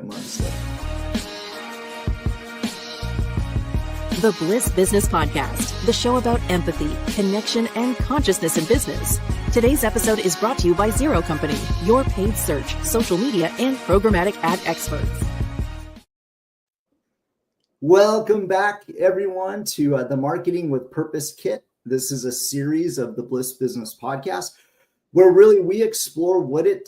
months. The Bliss Business Podcast, the show about empathy, connection, and consciousness in business. Today's episode is brought to you by Zero Company, your paid search, social media, and programmatic ad experts. Welcome back, everyone, to the Marketing with Purpose Kit. This is a series of the Bliss Business Podcast, where really we explore what it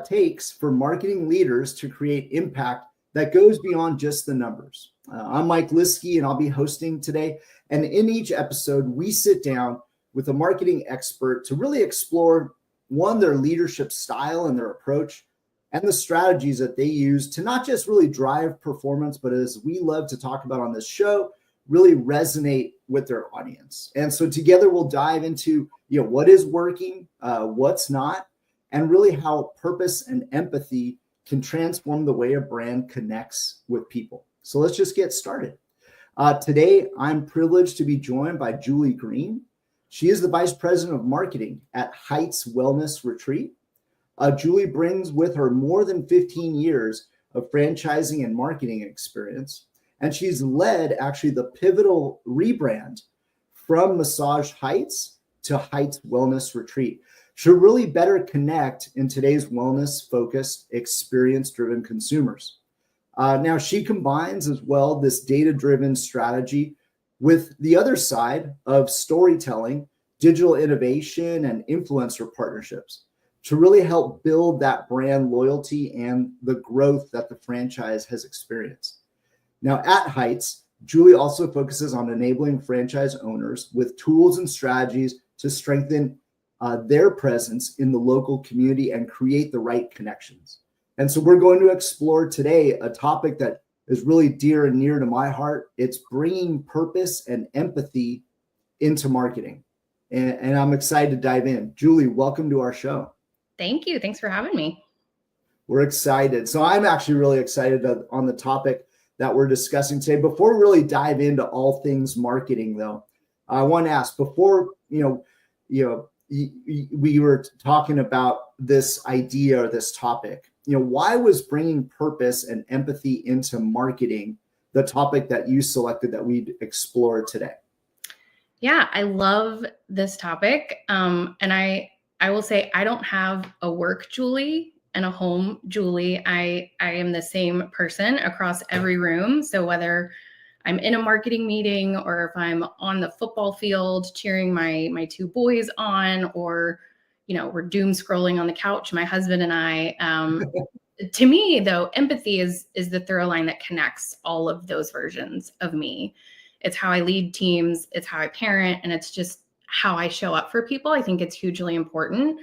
takes for marketing leaders to create impact that goes beyond just the numbers. I'm Mike Liwski, and I'll be hosting today. And in each episode, we sit down with a marketing expert to really explore, one, their leadership style and their approach, and the strategies that they use to not just really drive performance, but as we love to talk about on this show, really resonate with their audience. And so together we'll dive into, what is working, what's not, and really how purpose and empathy can transform the way a brand connects with people. So let's just get started. Today, I'm privileged to be joined by Julie Green. She is the Vice President of Marketing at Heights Wellness Retreat. Julie brings with her more than 15 years of franchising and marketing experience, and she's led actually the pivotal rebrand from Massage Heights to Heights Wellness Retreat to really better connect in today's wellness-focused, experience-driven consumers. Now, she combines as well this data-driven strategy with the other side of storytelling, digital innovation, and influencer partnerships to really help build that brand loyalty and the growth that the franchise has experienced. Now, at Heights, Julie also focuses on enabling franchise owners with tools and strategies to strengthen their presence in the local community and create the right connections. And so we're going to explore today a topic that is really dear and near to my heart. It's bringing purpose and empathy into marketing. And I'm excited to dive in. Julie, welcome to our show. Thank you. Thanks for having me. We're excited. So I'm actually really excited on the topic that we're discussing today. Before we really dive into all things marketing, though, I want to ask, before, we were talking about this idea or this topic, why was bringing purpose and empathy into marketing the topic that you selected that we'd explore today? Yeah, I love this topic. And I will say I don't have a work Julie and a home Julie. I am the same person across every room. So whether I'm in a marketing meeting or if I'm on the football field cheering my two boys on, or we're doom scrolling on the couch, my husband and I. To me, though, empathy is the through line that connects all of those versions of me. It's how I lead teams, it's how I parent, and it's just how I show up for people. I think it's hugely important.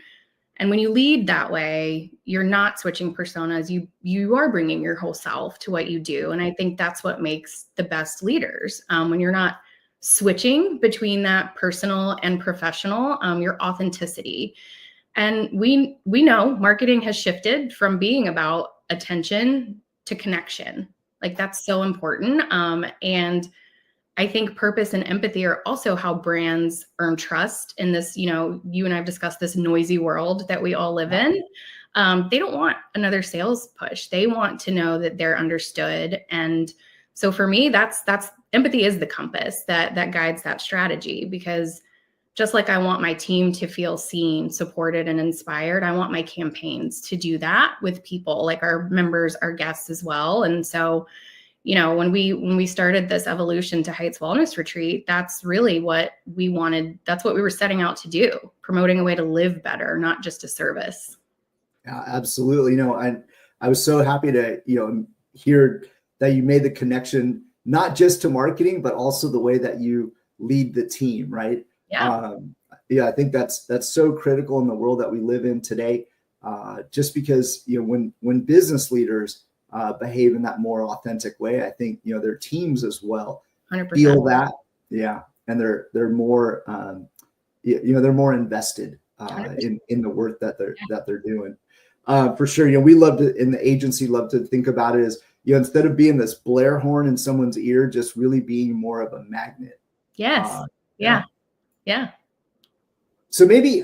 And when you lead that way, you're not switching personas. You are bringing your whole self to what you do. And I think that's what makes the best leaders. When you're not switching between that personal and professional, your authenticity. And we know marketing has shifted from being about attention to connection. Like, that's so important. And I think purpose and empathy are also how brands earn trust in this, you and I've discussed this noisy world that we all live in. They don't want another sales push. They want to know that they're understood. And so for me, that's empathy is the compass that guides that strategy, because just like I want my team to feel seen, supported, and inspired, I want my campaigns to do that with people, like our members, our guests as well. And so, when we started this evolution to Heights Wellness Retreat, that's really what we wanted. That's what we were setting out to do, promoting a way to live better, not just a service. Yeah, absolutely. I was so happy to, hear that you made the connection, not just to marketing, but also the way that you lead the team, right? Yeah. I think that's so critical in the world that we live in today. Just because, when business leaders behave in that more authentic way, I think, their teams as well 100%. Feel that. Yeah. And they're more, they're more invested in the work that they're doing. For sure. We love to, in the agency, love to think about it as, instead of being this Blair horn in someone's ear, just really being more of a magnet. Yes. Yeah. So maybe,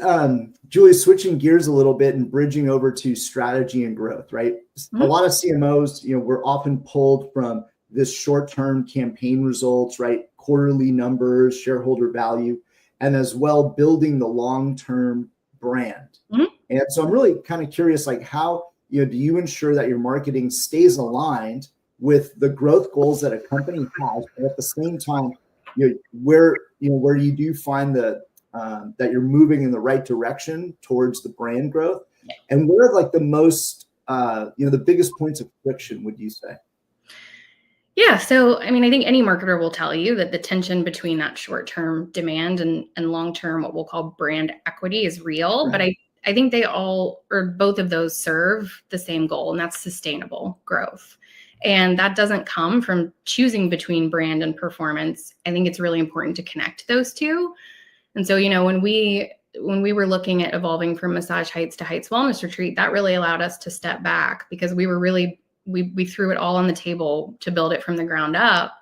Julie, switching gears a little bit and bridging over to strategy and growth, right? Mm-hmm. A lot of CMOs, we're often pulled from this short-term campaign results, right? Quarterly numbers, shareholder value, and as well building the long-term brand. Mm-hmm. And so I'm really kind of curious, like how, do you ensure that your marketing stays aligned with the growth goals that a company has, but at the same time, where you do find that you're moving in the right direction towards the brand growth, and where are like the most, the biggest points of friction, would you say? Yeah. So, I mean, I think any marketer will tell you that the tension between that short-term demand and long-term, what we'll call brand equity, is real. Right. But I think they all, or both of those, serve the same goal, and that's sustainable growth. And that doesn't come from choosing between brand and performance. I think it's really important to connect those two. And so, when we were looking at evolving from Massage Heights to Heights Wellness Retreat, that really allowed us to step back, because we were really, we threw it all on the table to build it from the ground up.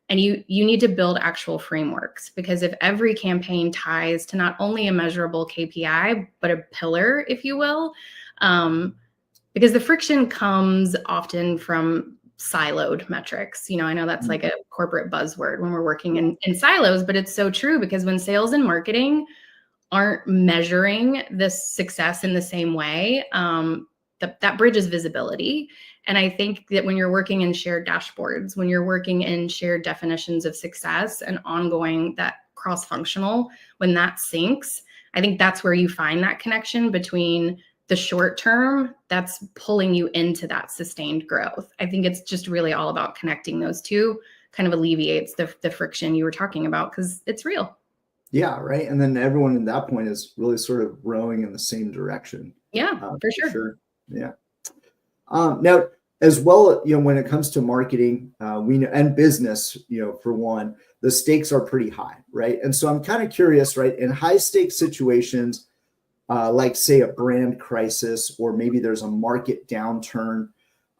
And you need to build actual frameworks, because if every campaign ties to not only a measurable KPI, but a pillar, if you will, because the friction comes often from siloed metrics. I know that's like a corporate buzzword when we're working in silos, but it's so true, because when sales and marketing aren't measuring this success in the same way, that bridges visibility. And I think that when you're working in shared dashboards, when you're working in shared definitions of success and ongoing, that cross-functional, when that syncs, I think that's where you find that connection between the short term that's pulling you into that sustained growth. I think it's just really all about connecting those two, kind of alleviates the friction you were talking about, because it's real. Yeah, right. And then everyone at that point is really sort of rowing in the same direction. Yeah, for sure. Yeah. Now, as well, when it comes to marketing, we know, and business, for one, the stakes are pretty high, right? And so I'm kind of curious, right? In high stakes situations, like say a brand crisis, or maybe there's a market downturn,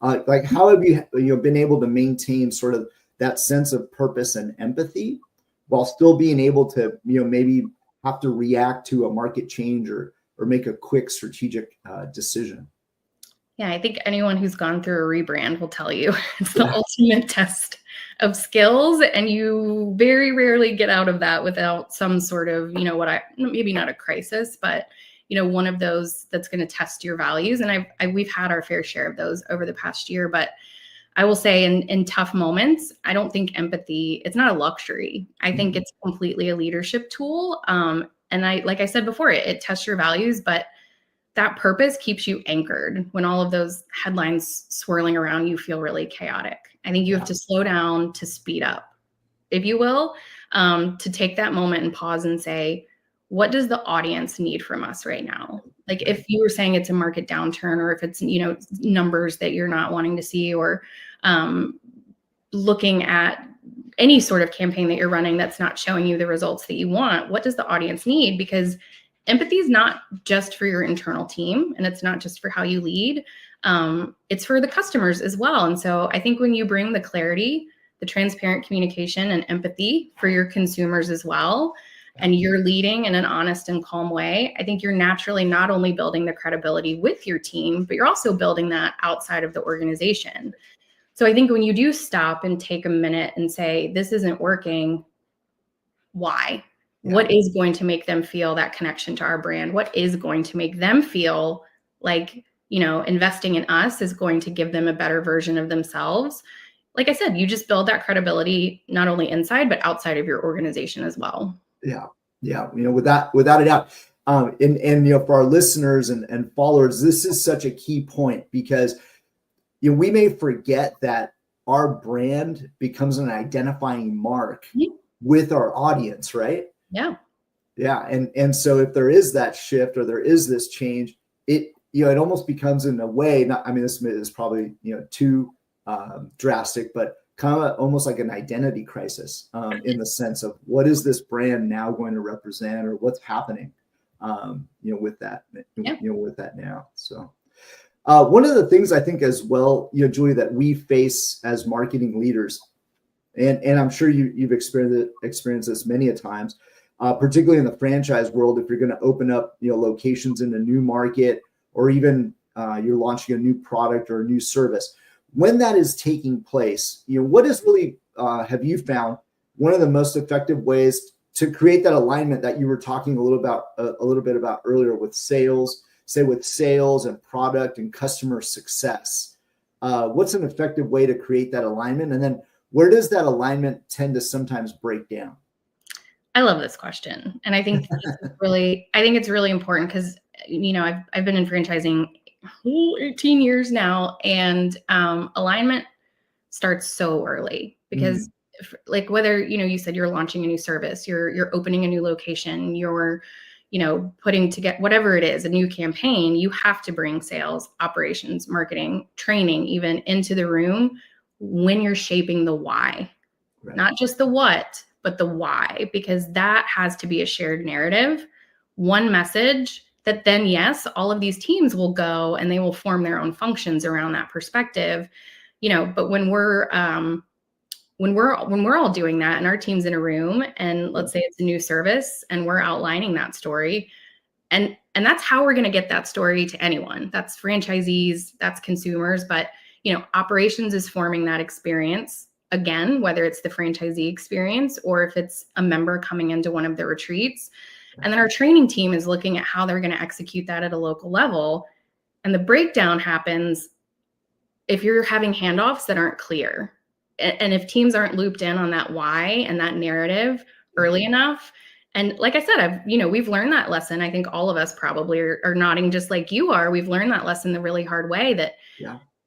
like how have you been able to maintain sort of that sense of purpose and empathy while still being able to, maybe have to react to a market change or make a quick strategic decision? Yeah, I think anyone who's gone through a rebrand will tell you it's the ultimate test of skills, and you very rarely get out of that without some sort of, maybe not a crisis, but one of those that's going to test your values. And we've had our fair share of those over the past year, but I will say in tough moments, I don't think empathy, it's not a luxury. I think it's completely a leadership tool. And like I said before, it tests your values, but that purpose keeps you anchored when all of those headlines swirling around you feel really chaotic. I think you have to slow down to speed up, if you will, to take that moment and pause and say, what does the audience need from us right now? Like if you were saying it's a market downturn, or if it's, numbers that you're not wanting to see, or looking at any sort of campaign that you're running that's not showing you the results that you want, what does the audience need? Because empathy is not just for your internal team, and it's not just for how you lead. It's for the customers as well. And so I think when you bring the clarity, the transparent communication, and empathy for your consumers as well, and you're leading in an honest and calm way, I think you're naturally not only building the credibility with your team, but you're also building that outside of the organization. So I think when you do stop and take a minute and say, this isn't working, why? Yeah. What is going to make them feel that connection to our brand? What is going to make them feel like, investing in us is going to give them a better version of themselves? Like I said, you just build that credibility, not only inside, but outside of your organization as well. Yeah. Without a doubt. And for our listeners and followers, this is such a key point, because, we may forget that our brand becomes an identifying mark with our audience, right? Yeah. Yeah. And so if there is that shift, or there is this change, it almost becomes, in a way, this is probably, too drastic, but kind of almost like an identity crisis, in the sense of what is this brand now going to represent, or what's happening, with that, with that now. So one of the things I think as well, Julie, that we face as marketing leaders, and I'm sure you've experienced this many a times, particularly in the franchise world, if you're going to open up, locations in a new market, or even you're launching a new product or a new service. When that is taking place, what is really, have you found one of the most effective ways to create that alignment that you were talking a little bit about earlier with sales, say with sales and product and customer success? What's an effective way to create that alignment? And then where does that alignment tend to sometimes break down? I love this question. And I think it's really important because, I've been in franchising 18 years now, and alignment starts so early because like whether, you said you're launching a new service, you're opening a new location, you're, putting together whatever it is, a new campaign, you have to bring sales, operations, marketing, training, even into the room when you're shaping the why, right? Not just the what, but the why, because that has to be a shared narrative, one message that then, yes, all of these teams will go and they will form their own functions around that perspective, but when we're all doing that and our team's in a room and let's say it's a new service and we're outlining that story, and that's how we're going to get that story to anyone. That's franchisees, that's consumers, but operations is forming that experience again, whether it's the franchisee experience or if it's a member coming into one of the retreats. And then our training team is looking at how they're going to execute that at a local level. And the breakdown happens if you're having handoffs that aren't clear. And if teams aren't looped in on that why and that narrative early enough. And like I said, we've learned that lesson. I think all of us probably are nodding just like you are. We've learned that lesson the really hard way that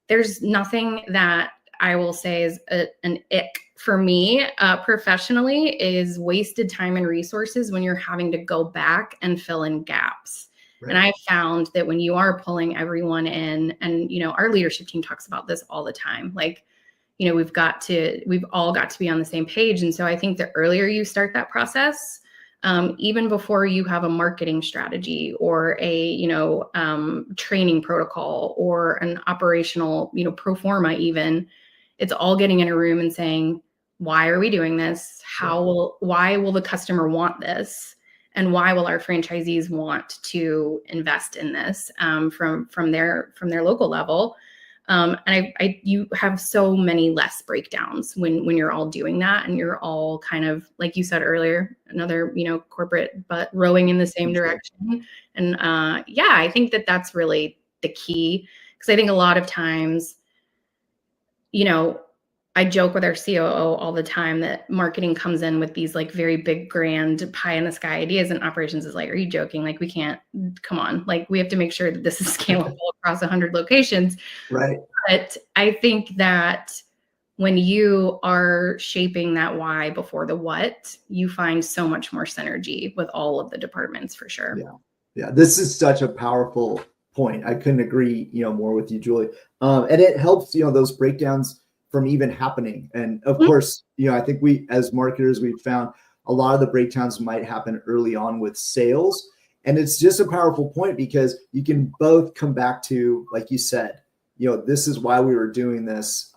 there's nothing that I will say is an ick for me professionally is wasted time and resources when you're having to go back and fill in gaps. Right. And I've found that when you are pulling everyone in, and, our leadership team talks about this all the time, like, we've all got to be on the same page. And so I think the earlier you start that process, even before you have a marketing strategy or a, training protocol or an operational, pro forma, even, it's all getting in a room and saying, why are we doing this? Why will the customer want this? And why will our franchisees want to invest in this from their local level? And you have so many less breakdowns when you're all doing that, and you're all kind of, like you said earlier, another, corporate, but rowing in the same direction. And I think that's really the key, because I think a lot of times, I joke with our COO all the time that marketing comes in with these like very big, grand pie in the sky ideas, and operations is like, are you joking? Like, we can't, come on. Like, we have to make sure that this is scalable across 100 locations. Right. But I think that when you are shaping that why before the what, you find so much more synergy with all of the departments, for sure. Yeah. This is such a powerful point. I couldn't agree, more with you, Julie. And it helps, those breakdowns from even happening. And of course, I think we, as marketers, we've found a lot of the breakdowns might happen early on with sales. And it's just a powerful point, because you can both come back to, like you said, this is why we were doing this.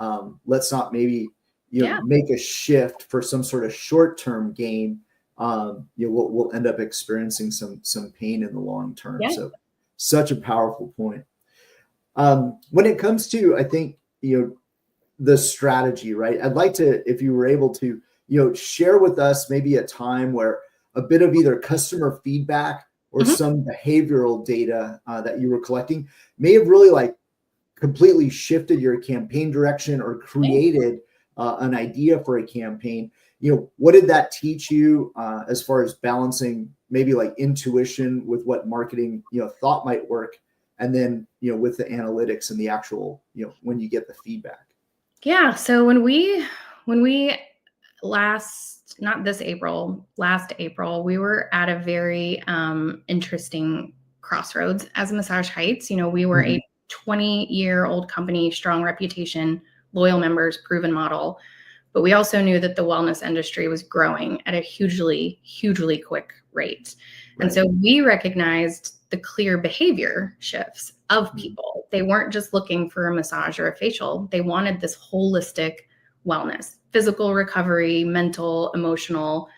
Let's not maybe, make a shift for some sort of short-term gain. We'll end up experiencing some pain in the long term. Yeah. So such a powerful point. When it comes to, I think, the strategy, right? I'd like to, if you were able to, share with us maybe a time where a bit of either customer feedback or some behavioral data that you were collecting may have really like completely shifted your campaign direction or created an idea for a campaign. What did that teach you as far as balancing maybe like intuition with what marketing, thought might work, and then, with the analytics and the actual, when you get the feedback? Yeah. So when we last April, we were at a very interesting crossroads as Massage Heights. We were a 20-year-old company, strong reputation, loyal members, proven model. But we also knew that the wellness industry was growing at a hugely, hugely quick rate. Right. And so we recognized the clear behavior shifts of people. They weren't just looking for a massage or a facial. They wanted this holistic wellness, physical recovery, mental, emotional,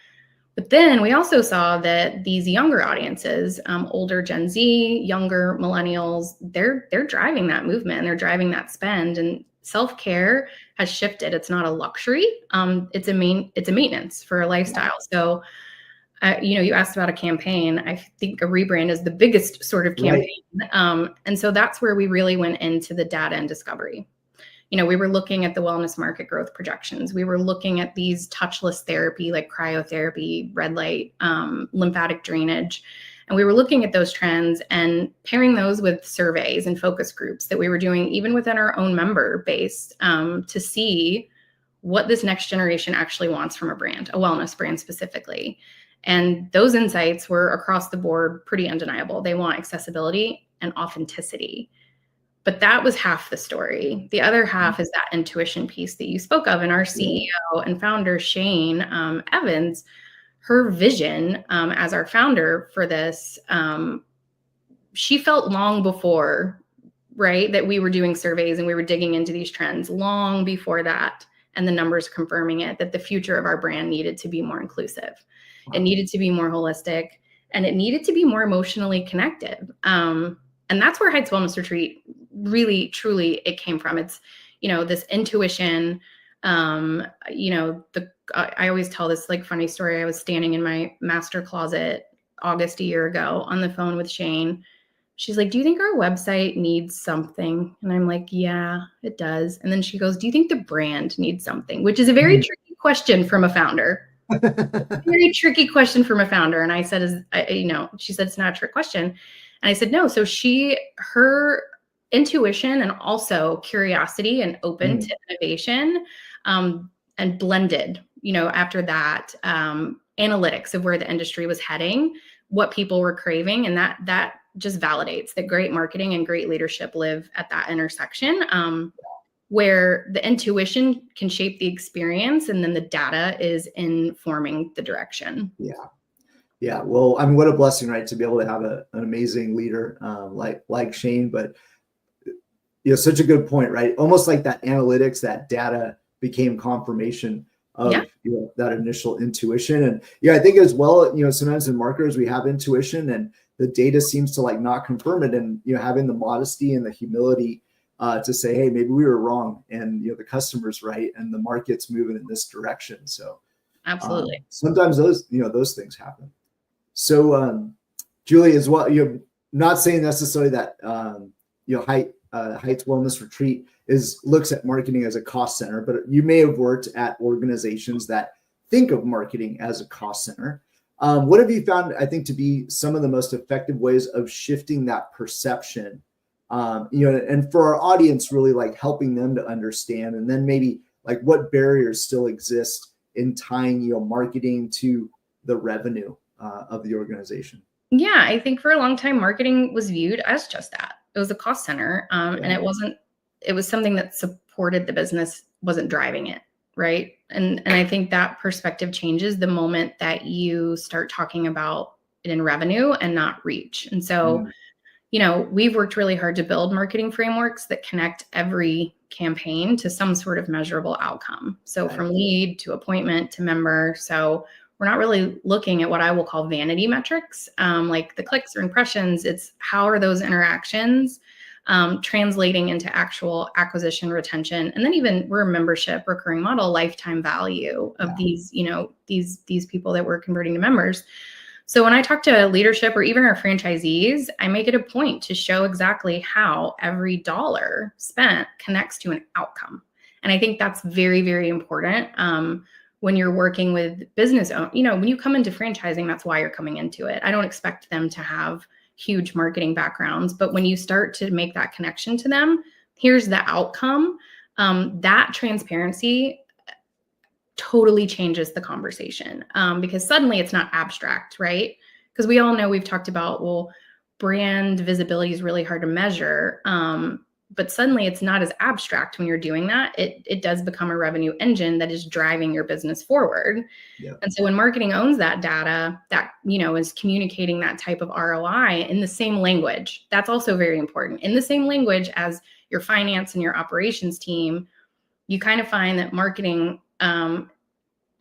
But then we also saw that these younger audiences, older Gen Z, younger millennials, they're driving that movement, and they're driving that spend, and self-care has shifted. It's not a luxury. It's a maintenance for a lifestyle. So, you asked about a campaign. I think a rebrand is the biggest sort of campaign. Right. And so that's where we really went into the data and discovery. We were looking at the wellness market growth projections. We were looking at these touchless therapy like cryotherapy, red light, lymphatic drainage. And we were looking at those trends and pairing those with surveys and focus groups that we were doing even within our own member base to see what this next generation actually wants from a brand, a wellness brand specifically. And those insights were across the board pretty undeniable. They want accessibility and authenticity. But that was half the story. The other half is that intuition piece that you spoke of. And our CEO and founder, Shane Evans, her vision as our founder for this, she felt long before, right, that we were doing surveys and we were digging into these trends long before that. And the numbers confirming it, that the future of our brand needed to be more inclusive. Wow. It needed to be more holistic, and it needed to be more emotionally connected. And that's where Heights Wellness Retreat really, truly, it came from. It's, this intuition. I always tell this like funny story. I was standing in my master closet August a year ago on the phone with Shane. She's like, "Do you think our website needs something?" And I'm like, "Yeah, it does." And then she goes, "Do you think the brand needs something?" Which is a very tricky question from a founder. Very tricky question from a founder. And I said, she said, "It's not a trick question." And I said, "No." So her intuition and also curiosity and open to innovation, and blended, after that, analytics of where the industry was heading, what people were craving. And that just validates that great marketing and great leadership live at that intersection, where the intuition can shape the experience and then the data is informing the direction. Yeah. Well, I mean, what a blessing, right? To be able to have an amazing leader like Shane, but such a good point, right? Almost like that analytics, that data became confirmation of that initial intuition. And I think as well, sometimes in marketers, we have intuition and the data seems to like not confirm it. And, having the modesty and the humility to say, hey, maybe we were wrong, and, the customer's right and the market's moving in this direction. So absolutely. Sometimes those things happen. So, Julie, as well, not saying necessarily that, Heights Wellness Retreat looks at marketing as a cost center, but you may have worked at organizations that think of marketing as a cost center. What have you found, I think, to be some of the most effective ways of shifting that perception, and for our audience, really like helping them to understand, and then maybe like what barriers still exist in tying, marketing to the revenue of the organization? Yeah, I think for a long time, marketing was viewed as just that. It was a cost center, and it was something that supported the business, wasn't driving it, right? And I think that perspective changes the moment that you start talking about it in revenue and not reach. And so, we've worked really hard to build marketing frameworks that connect every campaign to some sort of measurable outcome. So from lead to appointment to member. So we're not really looking at what I will call vanity metrics, like the clicks or impressions. It's how are those interactions translating into actual acquisition, retention, and then even we're a membership recurring model, lifetime value of these, these people that we're converting to members. So when I talk to leadership or even our franchisees, I make it a point to show exactly how every dollar spent connects to an outcome. And I think that's very, very important. When you're working with business owners, when you come into franchising, that's why you're coming into it. I don't expect them to have huge marketing backgrounds, but when you start to make that connection to them, here's the outcome. That transparency totally changes the conversation, because suddenly it's not abstract, right? Because we all know, we've talked about, well, brand visibility is really hard to measure. But suddenly it's not as abstract when you're doing that. It does become a revenue engine that is driving your business forward. Yeah. And so when marketing owns that data, that, is communicating that type of ROI in the same language, that's also very important. In the same language as your finance and your operations team, you kind of find that marketing,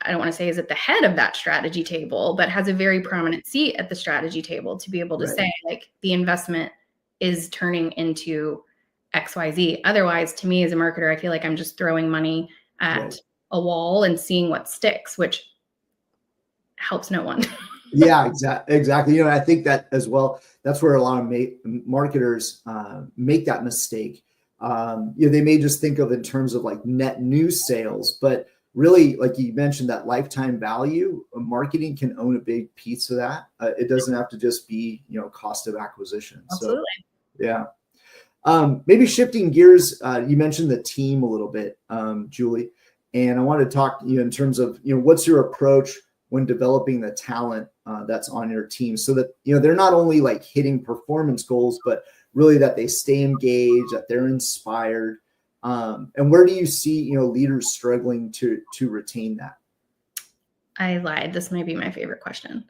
I don't want to say is at the head of that strategy table, but has a very prominent seat at the strategy table to be able to say, like, the investment is turning into XYZ. Otherwise, to me as a marketer, I feel like I'm just throwing money at a wall and seeing what sticks, which helps no one. Yeah, exactly. I think that as well, that's where a lot of marketers make that mistake. They may just think of in terms of like net new sales, but really, like you mentioned, that lifetime value, marketing can own a big piece of that. It doesn't have to just be, cost of acquisition. Absolutely. So, yeah. Maybe shifting gears, you mentioned the team a little bit, Julie, and I wanted to talk to you in terms of, what's your approach when developing the talent that's on your team, so that, they're not only like hitting performance goals, but really that they stay engaged, that they're inspired. And where do you see, leaders struggling to retain that? I lied. This might be my favorite question.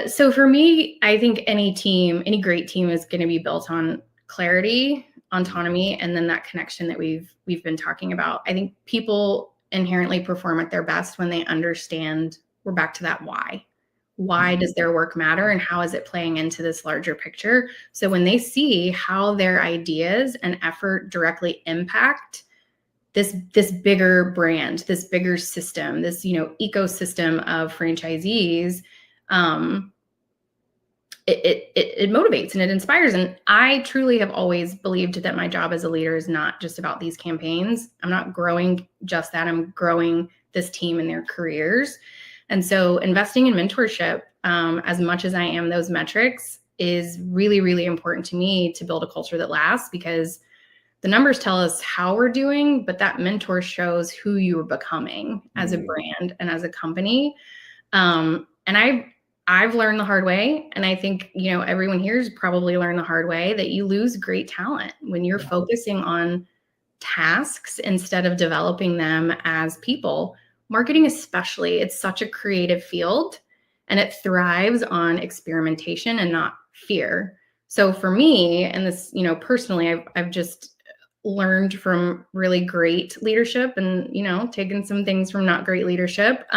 So for me, I think any great team is going to be built on clarity, autonomy, and then that connection that we've been talking about. I think people inherently perform at their best when they understand, we're back to that why. Why does their work matter, and how is it playing into this larger picture? So when they see how their ideas and effort directly impact this bigger brand, this bigger system, this ecosystem of franchisees, it motivates and it inspires. And I truly have always believed that my job as a leader is not just about these campaigns. I'm not growing just that. I'm growing this team in their careers. And so investing in mentorship, as much as I am those metrics, is really, really important to me to build a culture that lasts, because the numbers tell us how we're doing, but that mentor shows who you're becoming as a brand and as a company. And I've learned the hard way. And I think, everyone here's probably learned the hard way, that you lose great talent when you're focusing on tasks instead of developing them as people. Marketing especially, it's such a creative field, and it thrives on experimentation and not fear. So for me, and this, personally, I've just learned from really great leadership and, taken some things from not great leadership.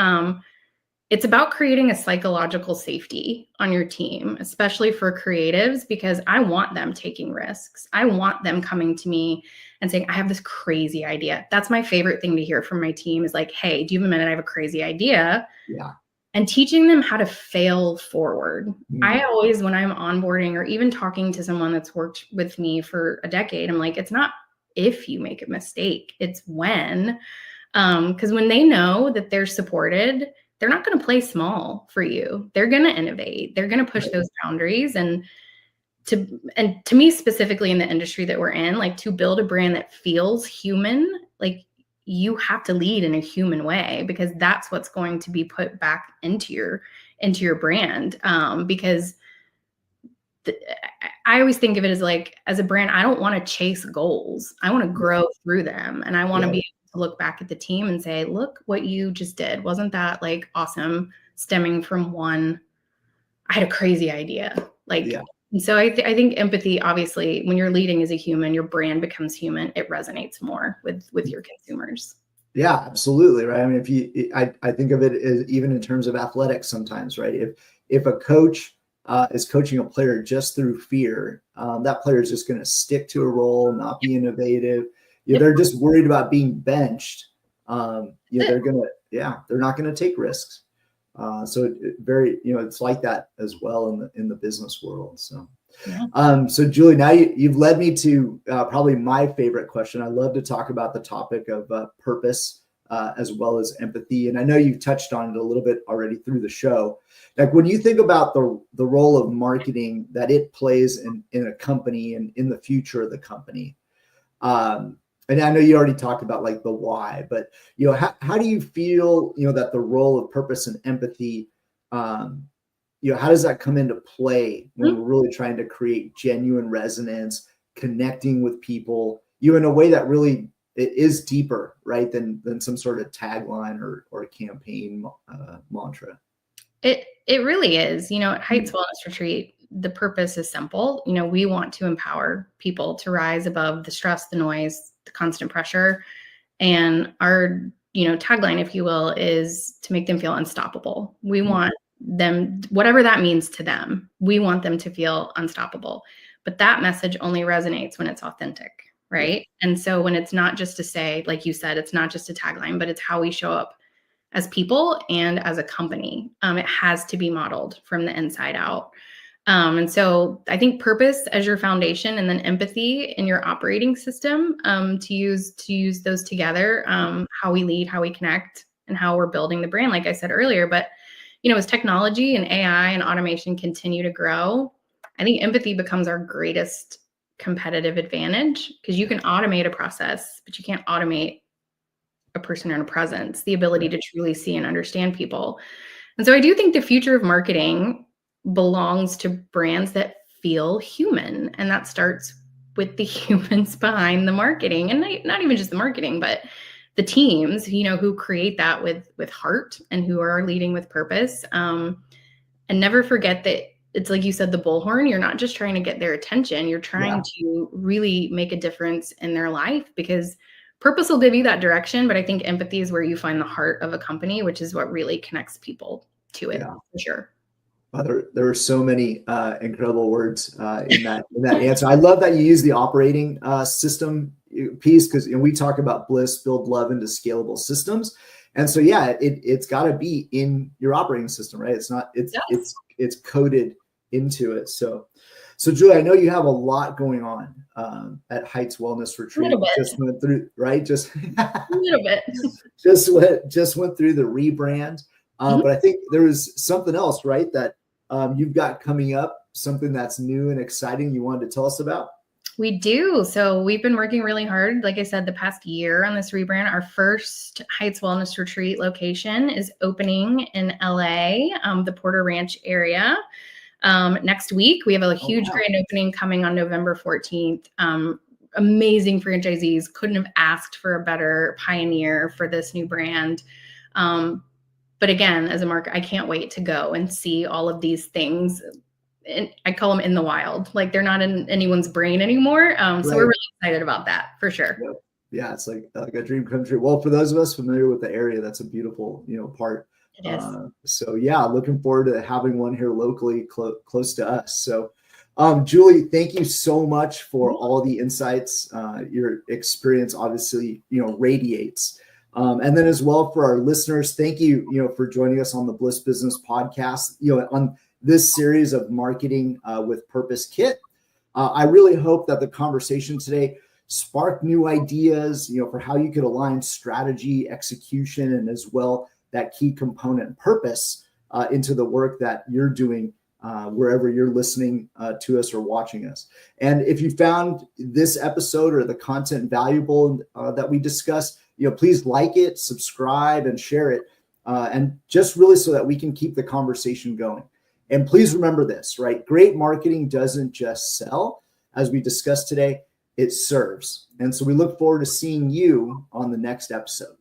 It's about creating a psychological safety on your team, especially for creatives, because I want them taking risks. I want them coming to me and saying, I have this crazy idea. That's my favorite thing to hear from my team, is like, hey, do you have a minute? I have a crazy idea. Yeah. And teaching them how to fail forward. I always, when I'm onboarding or even talking to someone that's worked with me for a decade, I'm like, it's not if you make a mistake, it's when. Because when they know that they're supported, they're not going to play small for you. They're going to innovate. They're going to push those boundaries. And to me, specifically in the industry that we're in, like, to build a brand that feels human, like, you have to lead in a human way, because that's what's going to be put back into your brand. Because I always think of it as like, as a brand, I don't want to chase goals. I want to grow through them. And I want to be able to look back at the team and say, look what you just did. Wasn't that like awesome, stemming from one, I had a crazy idea. And so I think empathy, obviously, when you're leading as a human, your brand becomes human. It resonates more with your consumers. Yeah, absolutely. Right. I mean, I think of it as even in terms of athletics sometimes, right? If a coach is coaching a player just through fear, that player is just going to stick to a role, not be innovative. They're just worried about being benched. They're not going to take risks. So it's like that as well in the business world. So, so Julie, now you've led me to probably my favorite question. I love to talk about the topic of purpose as well as empathy. And I know you've touched on it a little bit already through the show. Like, when you think about the role of marketing that it plays in a company and in the future of the company, and I know you already talked about like the why, but how do you feel that the role of purpose and empathy, how does that come into play when we're really trying to create genuine resonance, connecting with people, in a way that really it is deeper, right, than some sort of tagline or a campaign mantra? It really is. At Heights Wellness Retreat, the purpose is simple. We want to empower people to rise above the stress, the noise, the constant pressure. And our tagline, if you will, is to make them feel unstoppable. We want them, whatever that means to them, we want them to feel unstoppable. But that message only resonates when it's authentic, right? And so when it's not just to say, like you said, it's not just a tagline, but it's how we show up as people and as a company. It has to be modeled from the inside out. And so I think purpose as your foundation, and then empathy in your operating system, to use those together, how we lead, how we connect, and how we're building the brand, like I said earlier. But, as technology and AI and automation continue to grow, I think empathy becomes our greatest competitive advantage, because you can automate a process, but you can't automate a person or a presence, the ability to truly see and understand people. And so I do think the future of marketing belongs to brands that feel human. And that starts with the humans behind the marketing, and not even just the marketing, but the teams, who create that with heart and who are leading with purpose. And never forget that it's like you said, the bullhorn, you're not just trying to get their attention. You're trying to really make a difference in their life, because purpose will give you that direction. But I think empathy is where you find the heart of a company, which is what really connects people to it, for sure. There are so many incredible words in that answer. I love that you use the operating system piece, because we talk about Bliss, build love into scalable systems. And so, it's got to be in your operating system, right? It's coded into it. So Julie, I know you have a lot going on at Heights Wellness Retreat. Just went through, right? Just a little bit. just went through the rebrand. But I think there was something else, right, that you've got coming up, something that's new and exciting you wanted to tell us about? We do. So we've been working really hard, like I said, the past year on this rebrand. Our first Heights Wellness Retreat location is opening in LA, the Porter Ranch area. Next week, we have a huge grand opening coming on November 14th. Amazing franchisees, couldn't have asked for a better pioneer for this new brand. But again, as a marketer, I can't wait to go and see all of these things. And I call them in the wild, like they're not in anyone's brain anymore. So we're really excited about that, for sure. Yep. Yeah, it's like a dream come true. Well, for those of us familiar with the area, that's a beautiful, part. It is. So looking forward to having one here locally close to us. So, Julie, thank you so much for all the insights. Your experience obviously, radiates. And then as well for our listeners, thank you, for joining us on the Bliss Business Podcast, on this series of Marketing with Purpose Kit. I really hope that the conversation today sparked new ideas, for how you could align strategy, execution, and as well that key component, purpose, into the work that you're doing wherever you're listening to us or watching us. And if you found this episode or the content valuable that we discussed, please like it, subscribe, and share it. And just really so that we can keep the conversation going. And please remember this, right? Great marketing doesn't just sell, as we discussed today, it serves. And so we look forward to seeing you on the next episode.